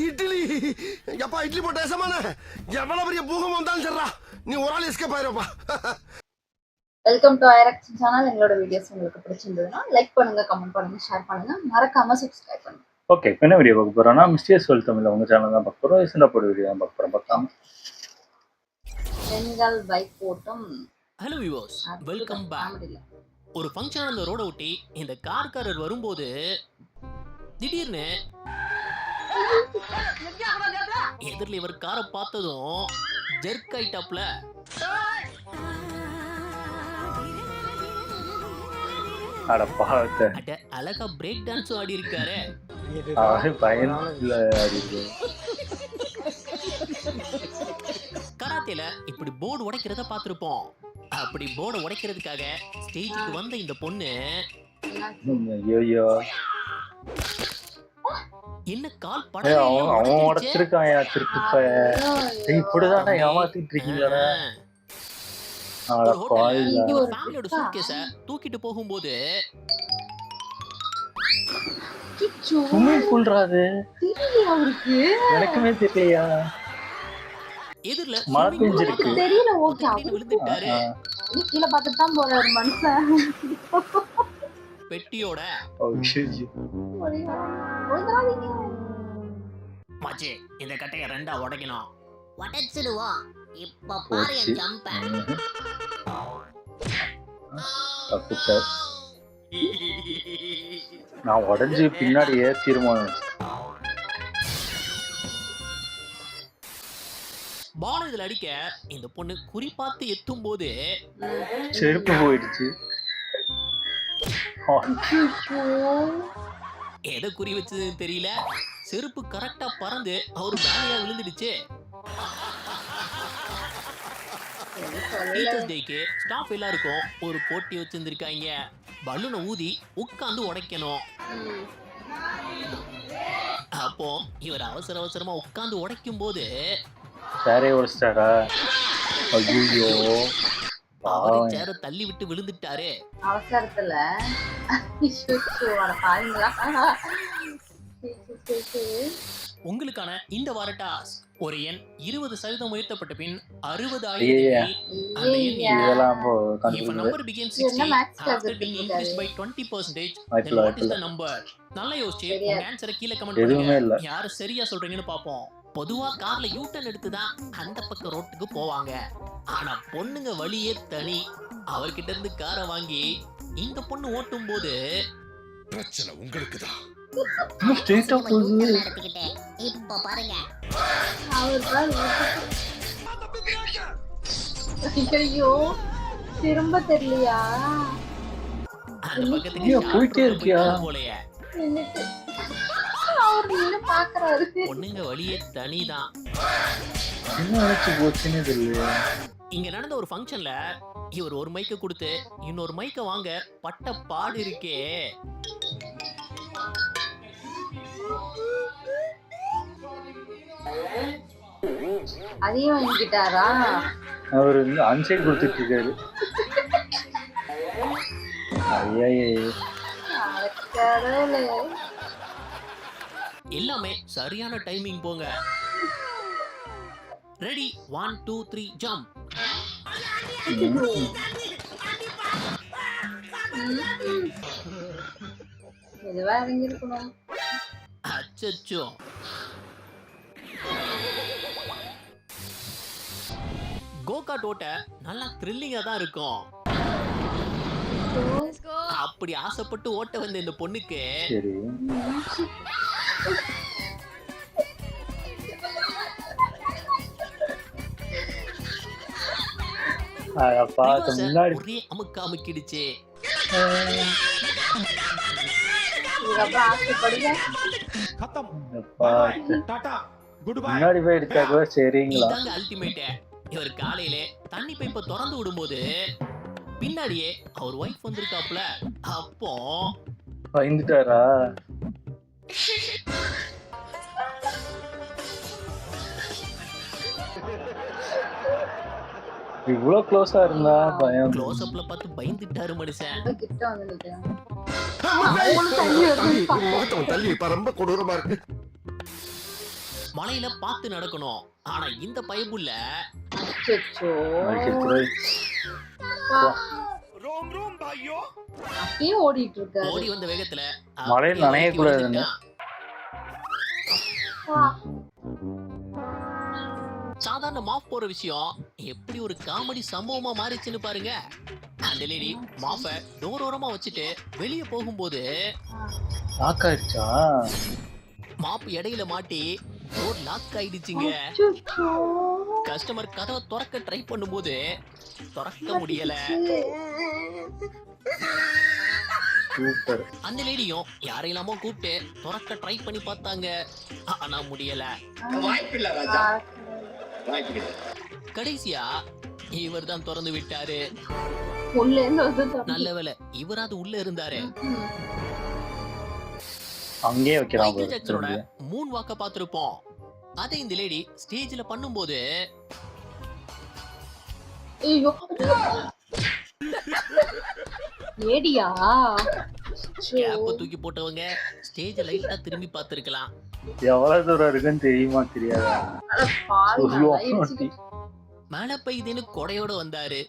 இட்லி எப்பா இட்லி போட்ட ஏசமான எவ்வளவு பெரிய பூகம் வந்தாலும் சரிடா நீ ஒரு ஆள் எஸ்கேப் ஆயிருப்பா. வெல்கம் டு ஐரக்ஷன் சேனல். எங்களோட வீடியோஸ் உங்களுக்கு பிடிச்சிருந்ததுன்னா லைக் பண்ணுங்க, கமெண்ட் பண்ணுங்க, ஷேர் பண்ணுங்க, மறக்காம சப்ஸ்கிரைப் பண்ணுங்க. ஓகே, இப்போ என்ன வீடியோ பார்க்க போறோம்னா மிஸ்டேஸ் வேர்ல்ட் தமிழ் உங்க சேனல் தான் பார்க்க போறோம். ரீசெண்டாக போட வீடியோ தான் பார்க்க போறோம். பார்க்கலாம். பெண்கள் பைக் ஓட்டும். Hello viewers, welcome back. ஒரு ஃபங்க்ஷன் அந்த ரோட ஒட்டி இந்த கார்காரர் வரும்போது திடீர்னு எதிரில் இவர் காரை பார்த்ததும் ஜெர்க் ஆயிட்டாப்ல. அழகா பிரேக் டான்ஸும் ஆடி இருக்காரு. கராத்தேல இப்படி போர்டு உடைக்கிறத பார்த்திருப்போம். அப்படி போர்டை உடைக்கிறதுக்காக ஸ்டேஜுக்கு வந்த இந்த பொண்ணு என்ன கால் தூக்கிட்டு போகும்போது எனக்குமே தெரியலையா எதிரில தெரியல. ஓகே, விழுந்துட்டாரு. கீழ பார்த்துட்டு தான் போறாரு மனுஷன் பெட்டியோட. மச்சி, இந்த கட்டைய ரெண்டா உடைக்கணும். உடைச்சிடுவோம். இப்ப பாரு என் ஜம்ப. நான் உடைஞ்சு பின்னாடி ஏத்திருமான். பால் இதுல அடிக்க இந்த பொண்ணு குறி பார்த்து எத்தும் போது செருப்பு போயிடுச்சு. எதை குறி வச்சதுன்னு தெரியல. செருப்பு கரெக்டா பறந்து அவரு மேலையா விழுந்துடுச்சு. டீச்சர்ஸ் டேக்கு ஸ்டாஃப் எல்லாருக்கும் ஒரு போட்டி வச்சிருந்திருக்காங்க. பலூனை ஊதி உட்காந்து உடைக்கணும். அப்போ இவர் அவசர அவசரமா உட்காந்து உடைக்கும் போது சேரே உடைச்சிட்டாரா? ஐயோ, சேர தள்ளி விட்டு விழுந்துட்டாரு அவசரத்துல. உங்களுக்கான இந்த வார டாஸ்க் ஒரு எண் 20% உயர்த்தப்பட்ட பின் 60,000. நல்லா யோசிச்சு உங்க ஆன்சரை கீழே கமெண்ட் பண்ணுங்க. யாரு சரியா சொல்றீங்கன்னு பாப்போம். பொதுவா கார்ல யூட்டர்ன் எடுத்துதான் அந்த பக்கம் ரோட்டுக்கு போவாங்க. ஆனா பொண்ணுங்க வழியே தனி. அவர்கிட்ட இருந்து காரை வாங்கி இந்த பொண்ணு ஓட்டும் போது பிரச்சனை உங்களுக்கு தான். இப்ப பாருங்க, ஐயோ திரும்ப தெரியலையா? அந்த பக்கத்துக்கு போயிட்டே இருக்கியா போலயே. பாக்குறாரு. பொண்ணுங்க வழியே தனிதான். என்ன நினைச்சு போச்சுன்னு தெரியல. இங்க நடந்த ஒரு ஃபங்க்ஷன்ல இவர் ஒரு மைக்க கொடுத்து இன்னொரு மைக்க வாங்க பட்ட பாடு இருக்கே. அதையும் வாங்கிட்டாரா? அவர் வந்து அன்சைட் கொடுத்துட்டு இருக்காரு. எல்லாமே சரியான டைமிங் போங்க. Ready, 1 2 3 jump. இதுவா இறங்கிருக்கணும். அச்சச்சோ, கோகார்ட் ஓட்ட நல்லா த்ரில்லிங்கா தான் இருக்கும். அப்படி ஆசைப்பட்டு ஓட்ட வந்த இந்த பொண்ணுக்கு ஒரே அமுக்க அமுக்கிடுச்சு. இதாங்க அல்டிமேட். இவர் காலையில தண்ணி பைப்பை திறந்து விடும்போது பின்னாடியே அவர் வைஃப் வந்திருக்காப்ல. அப்போ பயந்துட்டாரா? இவ்வளவு க்ளோஸா இருந்தா பயம். க்ளோஸ் அப்ல பார்த்து பயந்துட்டாரு மனுஷன். கிட்ட வந்து நிக்கிறேன். தள்ளி வருதுப்பா. முகத்தவன் தள்ளி வைப்பா, ரொம்ப கொடூரமா இருக்கு. மலையில பார்த்து நடக்கணும். ஆனா இந்த பைப்புல அச்சச்சோ. அப்படியே ஓடிட்டு இருக்காரு. ஓடி வந்த வேகத்துல மழையில் நனைய கூடாதுன்னு. சாதாரண மாஃப் போற விஷயம் எப்படி ஒரு காமெடி சம்பவமா மாறிச்சுன்னு பாருங்க. அந்த லேடி மாஃப டோர் ஓரமா வச்சுட்டு வெளிய போகும்போது லாக் ஆயிடுச்சா? மாப் இடையில மாட்டி டோர் லாக் ஆயிடுச்சுங்க. அச்சச்சோ. கஸ்டமர் கதவை திறக்க ட்ரை பண்ணும்போது திறக்க முடியல. சூப்பர். அந்த லேடியும் யாரையெல்லாமோ கூப்பிட்டு திறக்க ட்ரை பண்ணி பார்த்தாங்க. ஆனா முடியல. கடைசியா இவர் தான் திறந்து விட்டாரு. உள்ள இருந்து வந்து நல்ல வேளை இவராது உள்ள இருந்தாரு. அங்கேயே வைக்கிறான் மைக்கேல் ஜாக்சனோட மூன் வாக்க பார்த்திருப்போம். அதை இந்த லேடி ஸ்டேஜ்ல பண்ணும்போது ஐயோ. லேடியா? கேப்ப தூக்கி போட்டவங்க ஸ்டேஜ் லைட்டா திரும்பி பார்த்திருக்கலாம். எவ்வளவு தூரம் இருக்குன்னு தெரியுமா தெரியாதா? மழை பெய்யுதுன்னு கொடையோட வந்தாரு.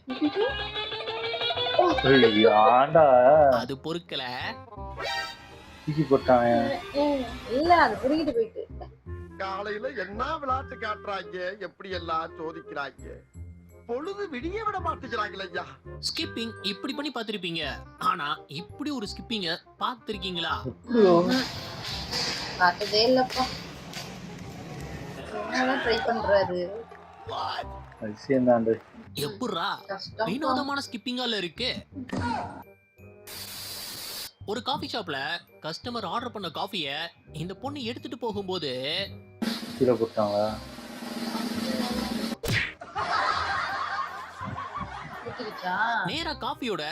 ஆண்டா அது பொறுக்கல. தூக்கி போட்டாங்க. இல்ல அது புரிஞ்சுட்டு போயிட்டு. காலையில என்ன விளையாட்டு காட்டுறாங்க, எப்படி எல்லாம் சோதிக்கிறாங்க. பொழுது விடிய விட மாட்டேங்கிறாங்களே ஐயா. ஸ்கிப்பிங் இப்படி பண்ணி பார்த்திருப்பீங்க. ஆனா இப்படி ஒரு ஸ்கிப்பிங்க பார்த்திருக்கீங்களா? பார்த்ததே இல்லப்பா. என்னதான் ட்ரை பண்றாரு. அதிசயம் தாண்டு. எப்படிரா கஷ்டம். வினோதமான ஸ்கிப்பிங்கால இருக்கு. ஒரு காஃபி ஷாப்ல கஸ்டமர் ஆர்டர் பண்ண காஃபிய இந்த பொண்ணு எடுத்துட்டு போகும்போது கீழே போட்டாங்களா? ஊத்திடுச்சா? நேரா காஃபியோட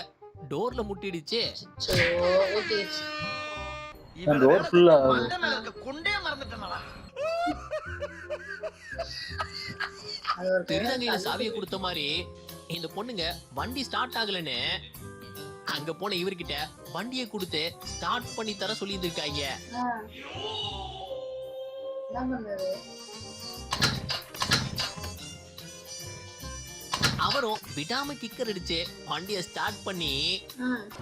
டோர்ல முட்டிடுச்சு. அச்சச்சோ, ஊத்திடுச்சு. டோர் ஃபுல்லா கொண்டே மறந்துட்டேனா? அது ஒரு திருநங்கையில சாவியை கொடுத்த மாதிரி இந்த பொண்ணுங்க வண்டி ஸ்டார்ட் ஆகலன்னு அங்க போன இவர்கிட்ட வண்டியை கொடுத்து ஸ்டார்ட் பண்ணி தர சொல்லி இருக்காங்க. என்ன பண்றது? அவரும் விடாம கிக்கர் அடிச்சு வண்டியை ஸ்டார்ட் பண்ணி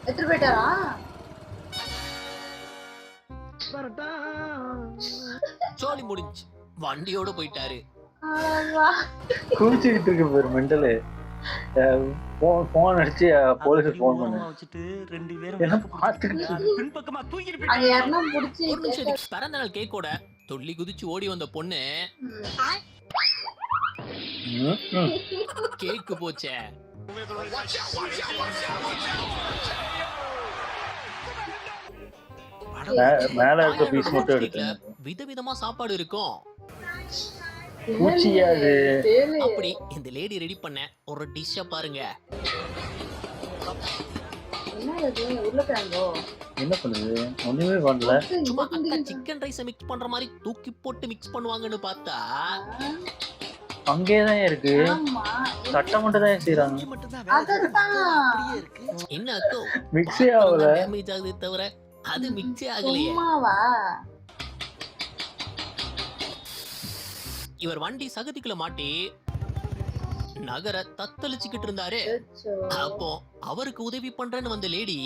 எடுத்துட்டு போயிட்டாரா? சோலி முடிஞ்சு வண்டியோட போயிட்டாரு. குளிச்சுக்கிட்டு இருக்கு பேர் மெண்டலு. போன் அடிச்சு போலீஸ் போன் பண்ணு. என்ன பாத்துக்கிட்டு அங்க யாருன்னா புடிச்சு ஒரு நிமிஷம் பிறந்த நாள் கேக்கோட துள்ளி குதிச்சு ஓடி வந்த பொண்ணு கேக்கு போச்சே. மேல இருக்க பீஸ் மட்டும் எடுத்து. விதவிதமா சாப்பாடு இருக்கும். பூச்சியாது. அப்படி இந்த லேடி ரெடி பண்ண ஒரு டிஷ்ஷ பாருங்க. என்ன பண்ணுது? ஒண்ணுமே பண்ணல. சும்மா அக்கா சிக்கன் ரைஸ் மிக்ஸ் பண்ற மாதிரி தூக்கி போட்டு மிக்ஸ் பண்ணுவாங்கன்னு பார்த்தா அங்கேதான் இருக்கு. சட்டை மட்டும் தான் செய்யறாங்க. என்ன அக்கோ மிக்ஸே ஆகல. டேமேஜ் ஆகுதே தவிர அது மிக்ஸே ஆகலையே. இவர் வண்டி சகதிக்குள்ள மாட்டி நகர தத்தளிச்சுக்கிட்டு இருந்தாரு. அப்போ அவருக்கு உதவி பண்றேன்னு வந்த லேடி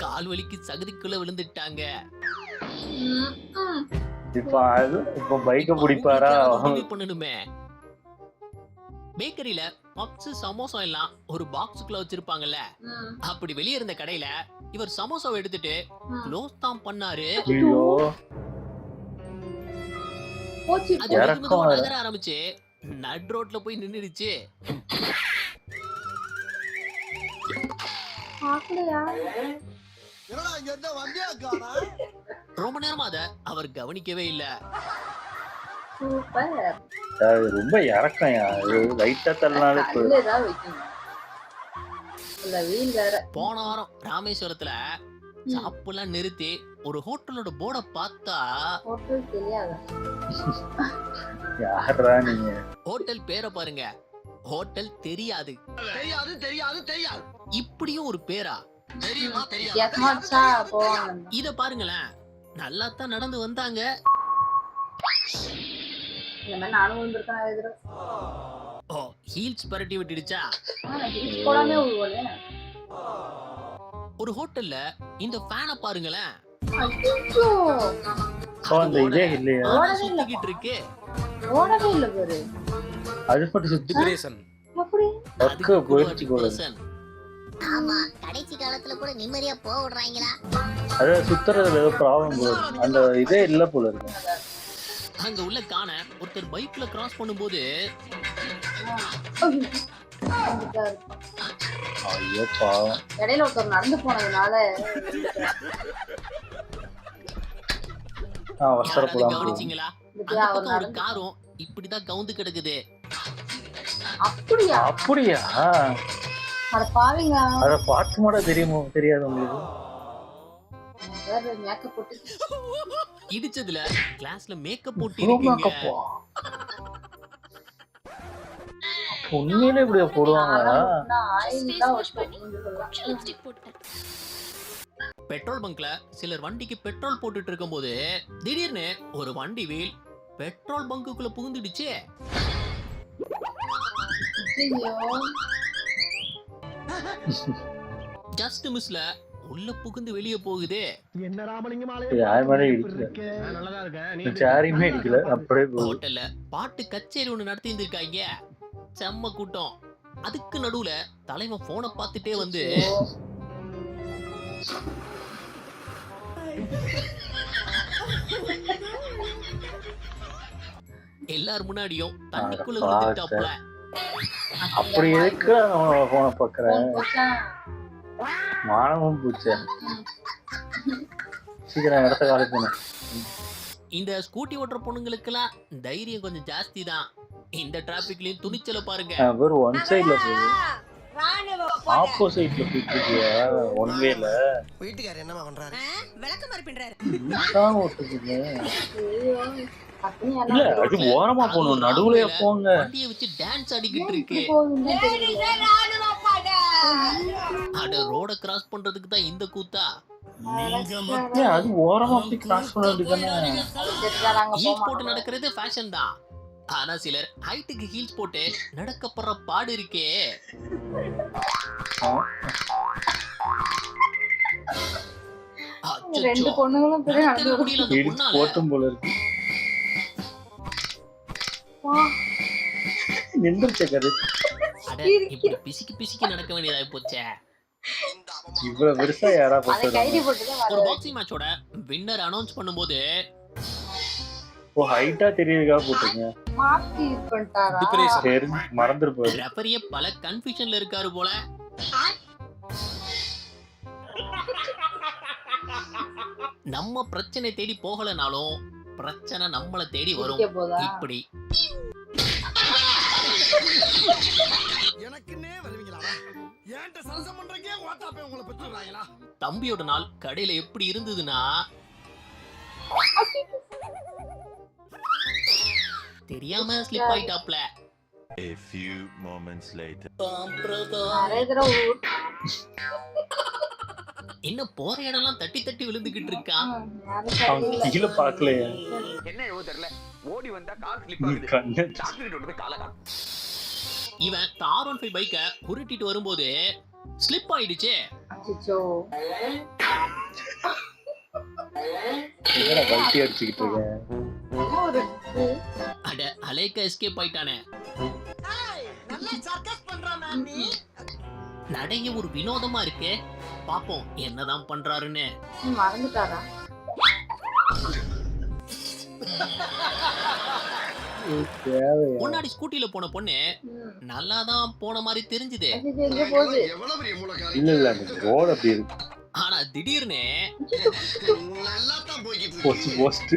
கால் வலிக்கு சகதிக்குள்ள விழுந்துட்டாங்க. இப்ப பைக்க பிடிப்பாரா? பண்ணணுமே. பேக்கரியில பப்ஸ் சமோசா எல்லாம் ஒரு பாக்ஸுக்குள்ள வச்சிருப்பாங்கல்ல, அப்படி வெளியே இருந்த கடையில இவர் சமோசாவை எடுத்துட்டு க்ளோஸ் தான் பண்ணாரு. நகர ஆரம்பிச்சு நட் ரோட்ல போய் நின்னுடுச்சு. ரொம்ப நேரமா அத அவர் கவனிக்கவே இல்ல. ரொம்ப இறக்கம். லைட்டா தள்ளினாலே போன வாரம் ராமேஸ்வரத்துல சாப்பிடலாம் நிறுத்தி ஒரு ஹோட்டலோட போர்டை பார்த்தா ஹோட்டல் தெரியாதா? யாரா நீங்க? ஹோட்டல் பேரை பாருங்க, ஹோட்டல் தெரியாது. தெரியாது தெரியாது தெரியாது. இப்படியும் ஒரு பேரா? தெரியுமா தெரியாது. வித்தியாசமா வச்சா போவாங்க. இத பாருங்களேன், நல்லா தான் நடந்து வந்தாங்க. இந்த மாதிரி நானும் வந்திருக்கேன் நிறைய தடவை. ஓ, ஹீல்ஸ் பரட்டி விட்டுடுச்சா? ஹீல்ஸ் போடாமே விழுவோனே. ஒரு ஹோட்டல்ல இந்த ஃபேனை பாருங்களேன், ஐயோ, அந்த இதே இல்லையா? சுத்திக்கிட்டு இருக்கு. ஓடவே இல்ல பாரு. அது மட்டும் சுத்தி அப்படி ஒர்க்கு போயிடுச்சு போல. ஆமா, கடைசி காலத்துல கூட நிம்மதியா போக விடுறாங்களா? அது சுத்துறதுல ஏதோ ப்ராப்ளம் போல இருக்கு. அந்த இதே இல்ல போல இருக்கு. அங்க உள்ள காண ஒருத்தர் பைக்ல கிராஸ் பண்ணும்போது ஐயோ பாவம். இடையில ஒருத்தர் நடந்து போனதுனால அவசரப்படாம கவனிச்சீங்களா? அந்த பக்கம் ஒரு காரும் இப்படிதான் கவுந்து கிடக்குது. அப்படியா? அப்படியா? அட பாவிங்க. அத பார்த்து கூட தெரியுமோ தெரியாது உங்களுக்கு? வேற மேக்கப் போட்டு இடிச்சதுல கிளாஸ்ல மேக்கப் போட்டு இருக்கீங்க. உண்மையிலே இப்படியா போடுவாங்களா? ஆயில் தான் பெட்ரோல் பங்க்ல சிலர் வண்டிக்கு பெட்ரோல் போட்டுட்டு இருக்கும்போது திடீர்னு ஒரு வண்டி வீல் பெட்ரோல் பங்குக்குள்ள புகுந்துடுச்சு. ஜஸ்ட் மிஸ்ல உள்ள புகுந்து வெளியே போகுது. என்ன ராமலிங்கமாலே யார் மேலே இடிக்கல, நல்லதா இருக்க. யாரையுமே இடிக்கல, அப்படியே போகுது. ஹோட்டல்ல பாட்டு கச்சேரி ஒண்ணு நடத்தி இருந்திருக்காங்க. செம்ம கூட்டம். அதுக்கு நடுவுல தலைவன் போனை பார்த்துட்டே வந்து எல்லாரும் முன்னாடியும் தண்ணிக்குள்ள விழுந்துட்டாப்ல. அப்படி எதுக்கு அவன் போன பாக்குறேன்? மானமும் பூச்ச. சீக்கிரம் இடத்த காலி பண்ணு. இந்த ஸ்கூட்டி ஓட்டுற பொண்ணுங்களுக்கெல்லாம் தைரியம் கொஞ்சம் ஜாஸ்தி தான். இந்த டிராபிக்லயும் துணிச்சல பாருங்க. வெறும் ஒன் சைடுல போகுது, ஆப்போசிட்ல போயிட்டு ஒன் வேல. வீட்டுக்காரர் என்னமா பண்றாரு? விளக்கமாறு பின்றாரு. இல்ல அது ஓரமா போகணும், நடுவுல போங்க. வண்டியை வச்சு டான்ஸ் ஆடிக்கிட்டு இருக்கு. அட ரோட கிராஸ் பண்றதுக்கு தான் இந்த கூத்தா? அது ஓரமா போய் கிராஸ் பண்ண வேண்டியதானே? ஹீல்ஸ் போட்டு நடக்கிறது ஃபேஷன் தான். ஆனா சிலர் ஹைட்டுக்கு ஹீல்ஸ் போட்டு நடக்கப்படுற பாடு இருக்கே. ரெண்டு பொண்ணுங்களும் போட்டும் போல இருக்கு. பிசிக்கி பிசிக்கி நடக்க வேண்டியதாய் போச்சே. இவ்வளவு பெருசா யாரா ஒரு பாக்ஸிங் மேட்சோட வின்னர் அனௌன்ஸ் பண்ணும்போது ஹைட்டா தெரியுதுக்கா போட்டுங்க. மறந்துருப்பாரு. ரெஃபரியே பல கன்ஃபியூஷன்ல இருக்காரு போல. நம்ம பிரச்சனை தேடி போகலனாலும் பிரச்சனை நம்மள தேடி வரும். இப்படி தம்பியோட நாள் கடையில எப்படி இருந்ததுன்னா தெரியாம slip ஆயிட்டாப்ல. A few moments later. என்ன போற இடம்லாம் தட்டி தட்டி விழுந்துகிட்டு இருக்கான். கீழ பாக்கலையா? என்ன ஏவோ தெரியல, ஓடி வந்தா கால் ஸ்லிப் ஆகுது. டாக்டர் கிட்ட வந்து கால காணோம். இவன் R15 பைக்க உருட்டிட்டு வரும்போது ஸ்லிப் ஆயிடுச்சு. அச்சச்சோ, என்ன பல்டி அடிச்சிட்டு இருக்கேன்? அட அலேக்கா எஸ்கேப் ஆயிட்டானே. நல்லா சர்க்கஸ் பண்றானே நீ. நடைய ஒரு வினோதமா இருக்கு. பாப்போம் என்னதான் பண்றாருன்னு. மறந்துட்டாரா? முன்னாடி ஸ்கூட்டில போன பொண்ணு நல்லாதான் போன மாதிரி தெரிஞ்சுது. இல்ல இல்ல ரோட் அப்படி இருக்கு. ஆனா திடீர்னு போஸ்ட் போஸ்ட்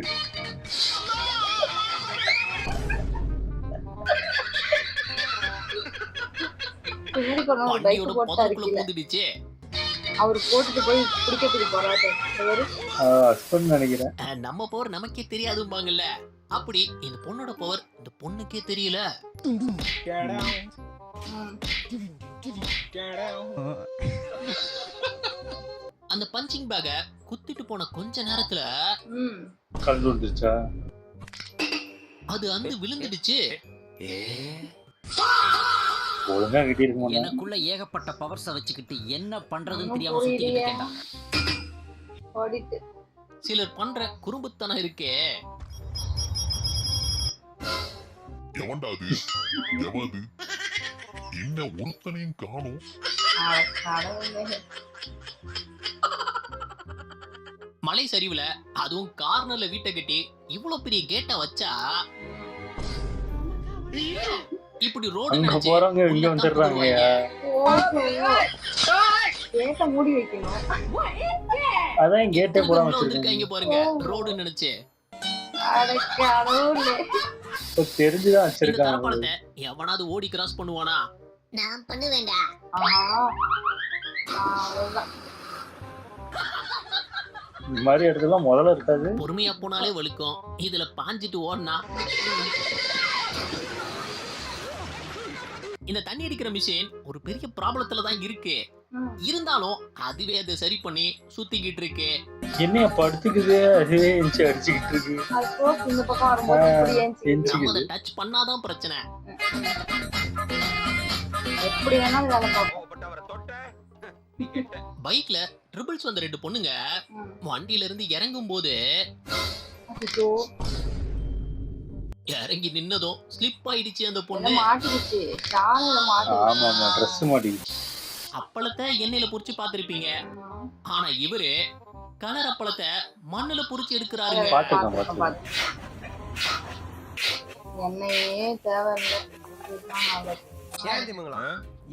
வண்டியோட புதருக்குள்ள பூந்துடுச்சு. அவர் போட்டுட்டு போய் பிடிக்கிறதுக்கு போறாரு. ஹஸ்பண்ட் நினைக்கிறேன். நம்ம பவர் நமக்கே தெரியாதும்பாங்கல்ல, அப்படி இந்த பொண்ணோட பவர் இந்த பொண்ணுக்கே தெரியல. அந்த பஞ்சிங் பேக குத்திட்டு போன கொஞ்ச நேரத்துல கல் வந்துருச்சா? அது வந்து விழுந்துடுச்சு. ஒழுங்கா கட்டி இருக்க மாட்டேன். எனக்குள்ள ஏகப்பட்ட பவர்ஸ வச்சுக்கிட்டு என்ன பண்றதுன்னு தெரியாம சுத்திட்டு இருக்கேன்டா. சிலர் பண்ற குறும்புத்தனம் இருக்கே. எவன்டாது எவது என்ன ஒருத்தனையும் காணும். மலை சரிவுல அதுவும் கார்னர்ல வீட்டை கட்டி இவ்வளவு பெரிய கேட்ட வச்சா இப்படி ரோடு அங்க போறவங்க இங்க வந்துடுறாங்க. கேட்ட மூடி வைக்கணும். அதான் கேட்டே போடாம வச்சிருக்காங்க பாருங்க, ரோடு நினைச்சு. தெரிஞ்சுதான் வச்சிருக்காங்க. எவனாவது ஓடி கிராஸ் பண்ணுவானா? நான் பண்ணுவேண்டா. இந்த மாதிரி இடத்துல முதல்ல இருக்காது. பொறுமையா போனாலே வலிக்கும், இதுல பாஞ்சிட்டு ஓடனா. இந்த தண்ணி அடிக்கிற மிஷின் ஒரு பெரிய ப்ராப்ளத்துல தான் இருக்கு. இருந்தாலும் அதுவே அதை சரி பண்ணி சுத்திக்கிட்டு இருக்கு. என்னைய படுத்துக்குது, அதுவே எஞ்சி அடிச்சுக்கிட்டு இருக்கு. நம்ம அதை டச் பண்ணாதான் பிரச்சனை. எப்படி வேணாலும் வேலை பார்ப்போம். பைக்ல ட்ரிபிள்ஸ் வந்த 2 பொண்ணுங்க வண்டியில இருந்து இறங்கும் போது இறங்கி நின்னதும் ஸ்லிப் ஆயிடுச்சு. அந்த பொண்ணு மாட்டிடுச்சு. ஆமா ட்ரெஸ் மாட்டிடுச்சு. அப்பளத்தை எண்ணெயில புடிச்சு பாத்திருப்பீங்க, ஆனா இவரு கலர் அப்பளத்தை மண்ணுல புடிச்சு எடுக்கிறாருங்க. எண்ணெயே தேவையில்லை.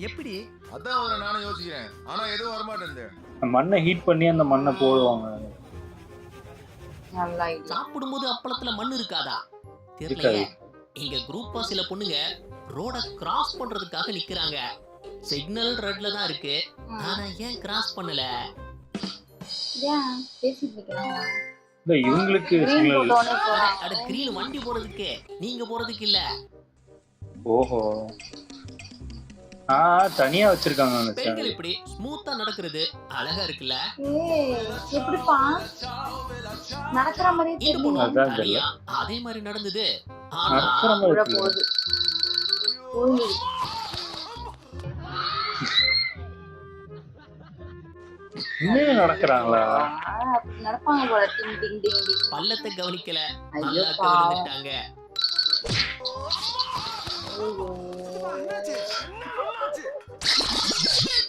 எப்படி அதான் அவரை நானும் யோசிக்கிறேன். ஆனா எதுவும் வரமாட்டேன். மண்ணை ஹீட் பண்ணி அந்த மண்ணை போடுவாங்க. சாப்பிடும்போது அப்பளத்துல மண் இருக்காதா தெரியல. எங்க குரூப்பா சில பொண்ணுங்க ரோட கிராஸ் பண்றதுக்காக நிக்கிறாங்க. சிக்னல் ரெட்ல தான் இருக்கு, ஆனா ஏன் கிராஸ் பண்ணல? இவங்களுக்கு அட கிரீன் வண்டி போறதுக்கு, நீங்க போறதுக்கு இல்ல. ஓஹோ, தனியா வச்சிருக்காங்க. பெண்கள் இப்படி ஸ்மூத்தா நடக்கிறது அழகா இருக்குல்ல. எப்படிப்பா நடக்கிற மாதிரி தெரியும். அதே மாதிரி நடந்தது. ஆனா நடக்கிறாங்களா? நடப்பாங்க போல. டிங் டிங் டிங் டிங். பள்ளத்தை கவனிக்கல, நல்லா கவனிட்டாங்க.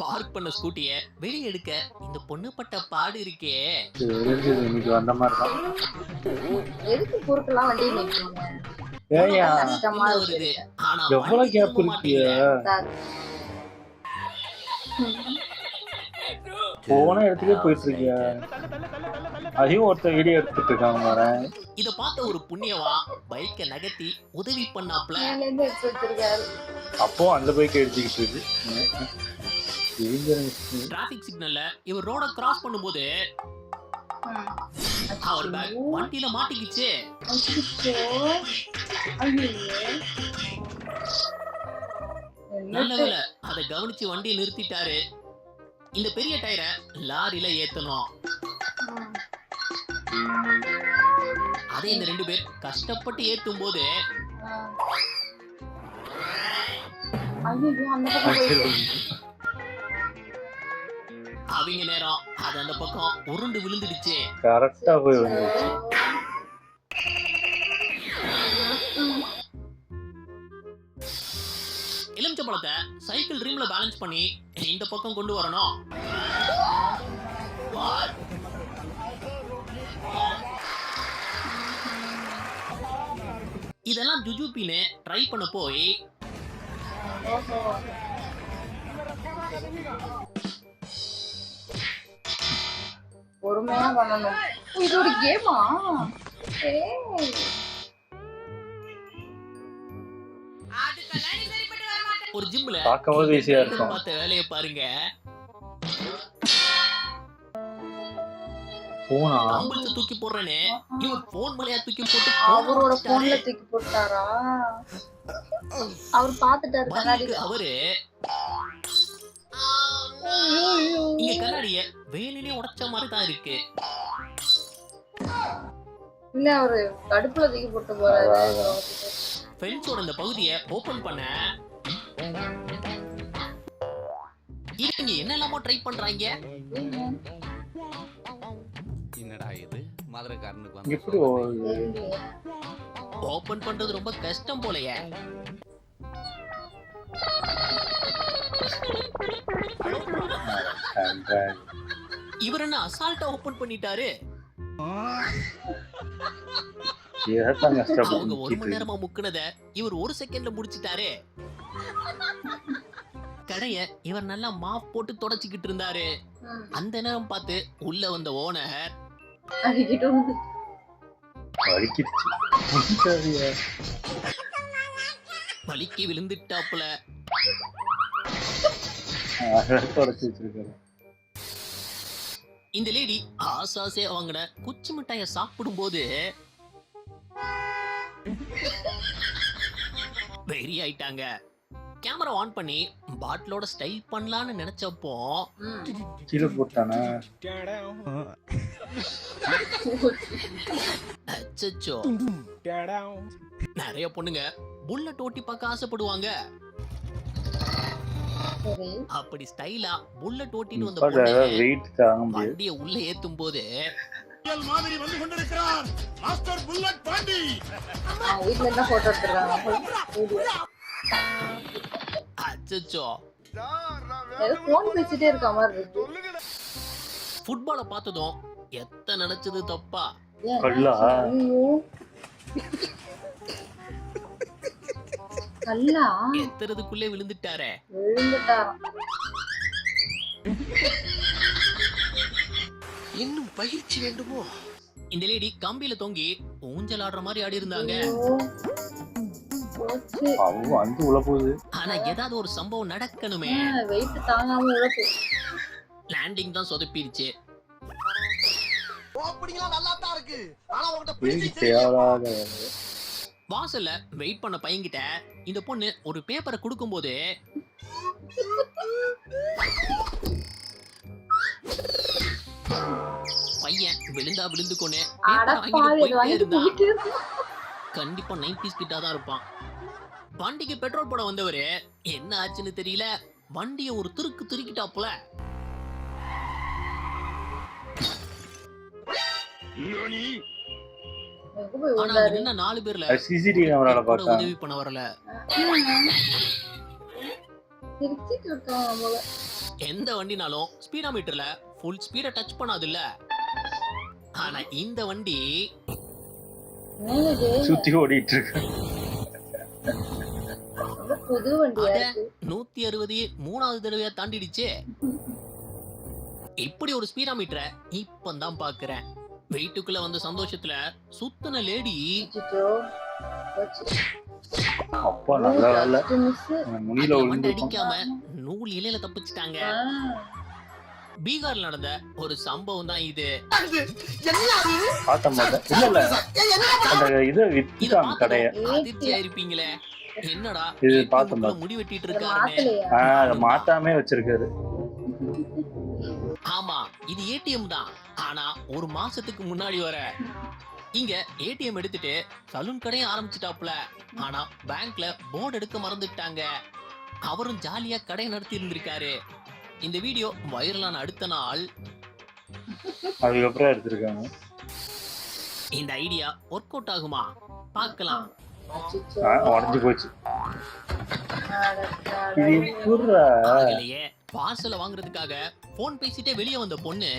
பார்க் பண்ண ஸ்கூட்டிய வெளிய எடுக்க இந்த பொண்ணு பட்ட பாடு இருக்கே. இன்னைக்கு வந்த மாதிரி தான். எதுக்கு குறுக்கெல்லாம் வண்டி நிக்கணும்? ஏயா கஷ்டமா வருது. ஆனா எவ்வளவு கேப் இருக்கியா? போன இடத்துக்கே போயிட்டு இருக்கியா? அதையும் ஒருத்தர் வீடியோ எடுத்துட்டு இருக்காங்க பாரு. இத பார்த்த ஒரு புண்ணியவா பைக்கை நகர்த்தி உதவி பண்ணாப்ல. அப்போ அந்த பைக் எடுத்துக்கிட்டு இருக்கு. டிராபிக் சிக்னல்ல இவர் ரோட கிராஸ் பண்ணும்போது அவர் பேக் வண்டியில மாட்டிக்கிச்சு. நல்லவேளை அதை கவனிச்சு வண்டியை நிறுத்திட்டாரு. இந்த பெரிய டயரை லாரியில ஏத்தணும். அதே இந்த 2 பேர் கஷ்டப்பட்டு ஏத்தும் போது அவங்க நேரம் அது அந்த பக்கம் உருண்டு விழுந்துடுச்சு. கரெக்டா போய் விழுந்துச்சு. எலுமிச்சம்பழத்தை சைக்கிள் ரிம்ல பேலன்ஸ் பண்ணி இந்த பக்கம் கொண்டு வரணும். இதெல்லாம் ஜுஜுபின்னு ட்ரை பண்ண போய் பொறுமையா பண்ணணும். இது ஒரு கேமா? ஒரு ஜிம்ல பார்க்கும்போது ஈஸியா இருக்கும். பார்த்த வேலையை பாருங்க. போனா டம்பிள்ஸ் தூக்கி போடுறேனே இவர் போன் மேலயா தூக்கி போட்டு அவரோட போன்ல தூக்கி போட்டாரா? அவர் பாத்துட்டாரு கண்ணாடியில. அவரு இங்க கண்ணாடிய வேலிலே உடைச்ச மாதிரி தான் இருக்கு. இல்ல அவரு கடுப்புல தூக்கி போட்டு போறாரு. ஃபென்ஸோட இந்த பகுதியை ஓபன் பண்ண இவங்க என்னெல்லாமோ ட்ரை பண்றாங்க. என்னடா இது மதுரைக்காரனுக்கு எப்படி ஓபன் பண்றது ரொம்ப கஷ்டம் போலயே. இவர் என்ன அசால்ட்டா ஓபன் பண்ணிட்டாரு. அவங்க 1 மணி நேரமா முக்குனத இவர் 1 செகண்ட்ல முடிச்சிட்டாரு. கடைய இவர் நல்லா மாப் போட்டு தொடச்சிக்கிட்டு இருந்தாரு. அந்த நேரம் பார்த்து உள்ள வந்த ஓனர் வலிக்கு விழுந்துட்டாப்புல. இந்த லேடி ஆசாசே வாங்கின குச்சி மிட்டாய சாப்பிடும் போது வெறி ஆயிட்டாங்க. கேமரா ஆன் பண்ணி பாட்டிலோட ஸ்டைல் பண்ணலான்னு நினைச்சப்போ கீழே போட்டானா? அச்சச்சோ. நிறைய பொண்ணுங்க புல்லட் ஓட்டி பார்க்க ஆசைப்படுவாங்க. அப்படி ஸ்டைலா புல்லட் ஓட்டிட்டு வந்த பொண்ணு வண்டியை உள்ள ஏத்தும் போது மாதிரி வந்து கொண்டிருக்கிறார் மாஸ்டர் புல்லட் பாண்டி. வீட்ல தான் போட்டோ எடுத்துறாங்க. அச்சச்சோ. ஏதோ போன் பேசிட்டே இருக்க மாதிரி இருக்கு. ஃபுட்பால பார்த்ததும் எத்த நினைச்சது தப்பா? கல்லா? கல்லா? எத்துறதுக்குள்ளே விழுந்துட்டாரே. விழுந்துட்டாராம். இன்னும் பயிற்சி வேண்டுமோ? இந்த லேடி கம்பியில தொங்கி ஊஞ்சல் ஆடுற மாதிரி ஆடி இருந்தாங்க. ஆனா ஏதாவது ஒரு சம்பவம் நடக்கணுமே. வெயிட் தாங்காம உழப்பு. லேண்டிங் தான் சொதப்பிடுச்சு. ஓப்பனிங்லாம் நல்லா தான் இருக்கு. ஆனா உன்கிட்ட பிடிச்சி வாசல்ல வெயிட் பண்ண பையன்கிட்ட இந்த பொண்ணு ஒரு பேப்பரை கொடுக்கும்போது பையன் விழுந்தா விழுந்துக்கொண்டு கண்டிப்பா 90s கிட்டா தான் இருப்பான். வண்டிக்கு பெட்ரோல் போட வந்தவரு என்ன ஆச்சுன்னு தெரியல, வண்டியை ஒரு துருக்கு துருக்கிட்டாப்புல. ஆனா என்ன 4 பேர்ல உதவி பண்ண வரல. எந்த வண்டினாலும் ஸ்பீடா மீட்டர்ல ஃபுல் ஸ்பீட டச் பண்ணாது இல்ல. ஆனா இந்த வண்டி சுத்தி ஓடிட்டு இருக்கு. புது வண்டியா இருக்கு. 160 3வது தடவையா தாண்டிடுச்சு. இப்படி ஒரு ஸ்பீடா மீட்டரை இப்பதான் பாக்குறேன். வெயிட்டுக்குள்ள வந்த சந்தோஷத்துல சுத்தன லேடி அப்பா நல்ல வேலை முனியில அடிக்காம நூல் இலையில தப்பிச்சிட்டாங்க. பீகார்ல நடந்த ஒரு சம்பவம் தான் இது. அதிர்ச்சியா இருப்பீங்களே, என்னடா முடி வெட்டிட்டு இருக்காரு மாத்தாமே வச்சிருக்காரு. ஆமா, இது ஏடிஎம் தான். ஆனா ஒரு மாசத்துக்கு முன்னாடி வர இங்க ஏடிஎம் எடுத்துட்டு சலூன் கடையும் ஆரம்பிச்சுட்டாப்ல. ஆனா பேங்க்ல போர்டு எடுக்க மறந்துட்டாங்க. அவரும் ஜாலியா கடை நடத்தி இருந்திருக்காரு. இந்த வீடியோ வைரலான அடுத்த நாள் அதுக்கப்புறம் எடுத்திருக்காங்க. இந்த ஐடியா ஒர்க் அவுட் ஆகுமா பார்க்கலாம். உடைஞ்சு போச்சு. பார்சல வாங்குறதுக்காக போன் பேசிட்டே வெளியே வந்த பொண்ணு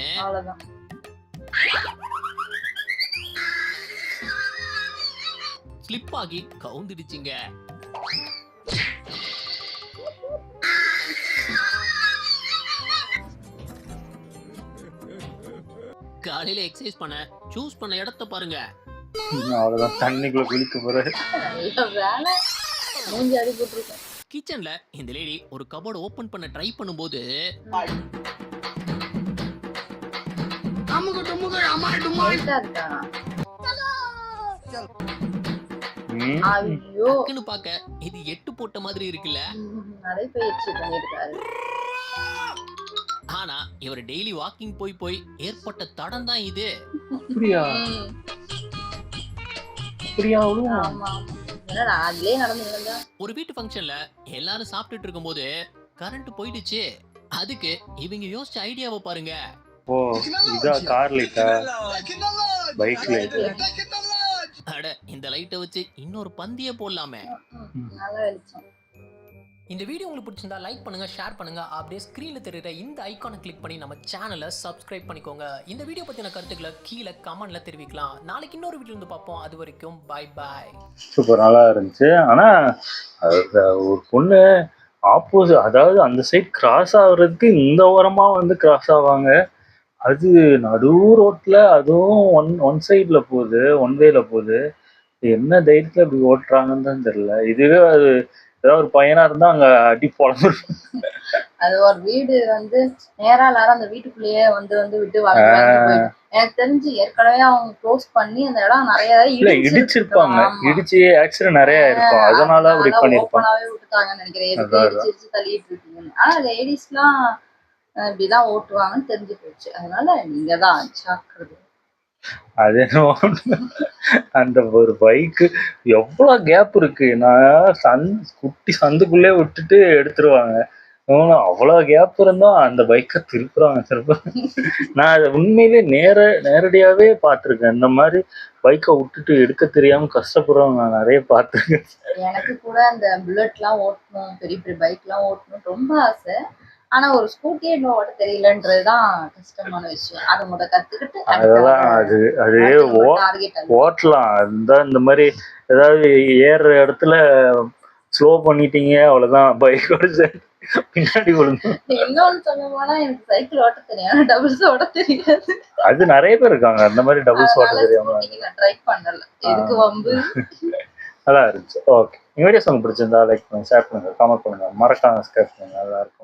ஸ்லிப் ஆகி கவுந்துடுச்சுங்க. காலையில எக்ஸசைஸ் பண்ண சூஸ் பண்ண இடத்த பாருங்க. அவ்வளவுதான், தண்ணிக்குள்ள குளிக்க போறாரு. கிச்சன்ல இந்த லேடி ஒரு கபோர்டு ஓபன் பண்ண ட்ரை பண்ணும்போது Right ஆ இருக்கா? ஐயோ டக்குன்னு பார்க்க இது 8 போட்ட மாதிரி இருக்குல்ல. நடைப்பயிற்சி பண்ணிருக்காரு. ஆனா இவர் டெய்லி வாக்கிங் போய் போய் ஏற்பட்ட தடம் தான் இது. அப்படியா அப்படியா அவ்வளோ? ஆமா என்னடா அதுலயே நடந்துருந்தா? ஒரு வீட்டு ஃபங்க்ஷன்ல எல்லாரும் சாப்பிட்டுட்டு இருக்கும்போது கரண்ட் போயிடுச்சு. அதுக்கு இவங்க யோசிச்ச ஐடியாவை பாருங்க. ஓ இதா கார் லைட்டா பைக் லைட்? அட இந்த லைட்டை வச்சு இன்னொரு பந்தியே போடலாமே. நல்லா வெளிச்சம். இந்த வீடியோ உங்களுக்கு பிடிச்சிருந்தா லைக் பண்ணுங்க, ஷேர் பண்ணுங்க. அப்படியே ஸ்கிரீன்ல தெரியுற இந்த ஐகானை கிளிக் பண்ணி நம்ம சேனலை சப்ஸ்கிரைப் பண்ணிக்கோங்க. இந்த வீடியோ பத்தின கருத்துக்களை கீழே கமெண்ட்ல தெரிவிக்கலாம். நாளைக்கு இன்னொரு வீடியோ வந்து பார்ப்போம். அது வரைக்கும் பை பாய். சூப்பர் நல்லா இருந்துச்சு. ஆனா ஒரு பொண்ணு ஆப்போசிட், அதாவது அந்த சைட் கிராஸ் ஆகுறதுக்கு இந்த ஓரமா வந்து கிராஸ் ஆவாங்க. அது நடு ரோட்ல, அதுவும் ஒன் சைட்ல போகுது, ஒன் வேல போகுது. என்ன தைரியத்துல அப்படி ஓட்டுறாங்கன்னு தான் தெரியல. இதுவே அது ஏதாவது ஒரு பையனா இருந்தா அங்க அடி போல. அது ஒரு வீடு வந்து நேரா எல்லாரும் அந்த வீட்டுக்குள்ளேயே வந்து விட்டு எனக்கு தெரிஞ்சு ஏற்கனவே அவங்க க்ளோஸ் பண்ணி அந்த இடம் நிறைய இடிச்சிருப்பாங்க. இடிச்சு ஆக்சிடென்ட் நிறைய இருக்கும், அதனால அப்படி பண்ணிருப்பாங்க. விட்டுட்டாங்கன்னு நினைக்கிறேன். எதுக்கு இடிச்சு தள்ளிட்டு இருக்கீங்கன்னு. ஆனா லேடிஸ்லாம் இப்படிதான் ஓட்டுவாங்கன்னு தெரிஞ்சு போச்சு. அதனால நீங்க தான் ஜாக்கிரதை. அது அந்த ஒரு பைக்கு எவ்வளவு கேப் இருக்கு. நான் குட்டி சந்துக்குள்ளே விட்டுட்டு எடுத்துருவாங்க. அவ்வளவு கேப் இருந்தோம் அந்த பைக்கை திருப்புறாங்க. நான் அதை உண்மையிலே நேரடியாவே பார்த்திருக்கேன். இந்த மாதிரி பைக்கை விட்டுட்டு எடுக்க தெரியாம கஷ்டப்படுறவங்க நான் நிறைய பார்த்திருக்கேன். எனக்கு கூட அந்த புல்லட் எல்லாம் ஓட்டணும், பெரிய பெரிய பைக் எல்லாம் ஓட்டணும் ரொம்ப ஆசை. ஆனா ஒரு ஸ்கூட்டியே இன்னும் ஓட்ட தெரியலன்றதுதான் கஷ்டமான விஷயம். அதை முதல் கத்துக்கிட்டு அதெல்லாம் அது ஓட்டலாம். அதுதான் இந்த மாதிரி ஏதாவது ஏறுற இடத்துல ஸ்லோ பண்ணிட்டீங்க அவ்வளவுதான், பைக்கோட பின்னாடி விழுந்து. இன்னொன்னு சொல்ல போனா எனக்கு சைக்கிள் ஓட்ட தெரியும், டபுள்ஸ் ஓட்ட தெரியாது. அது நிறைய பேர் இருக்காங்க அந்த மாதிரி டபுள்ஸ் ஓட்ட தெரியாம. நான் ட்ரை பண்ணல, எதுக்கு வம்பு. நல்லா இருந்துச்சு. ஓகே, இந்த வீடியோஸ் உங்களுக்கு பிடிச்சிருந்தா லைக் பண்ணுங்க, ஷேர் பண்ணுங்க, கமெண்ட் பண்ணுங்க, மறக்காம சப்ஸ்கிரைப் பண்ணுங்க. நல்லா இருக்கும்.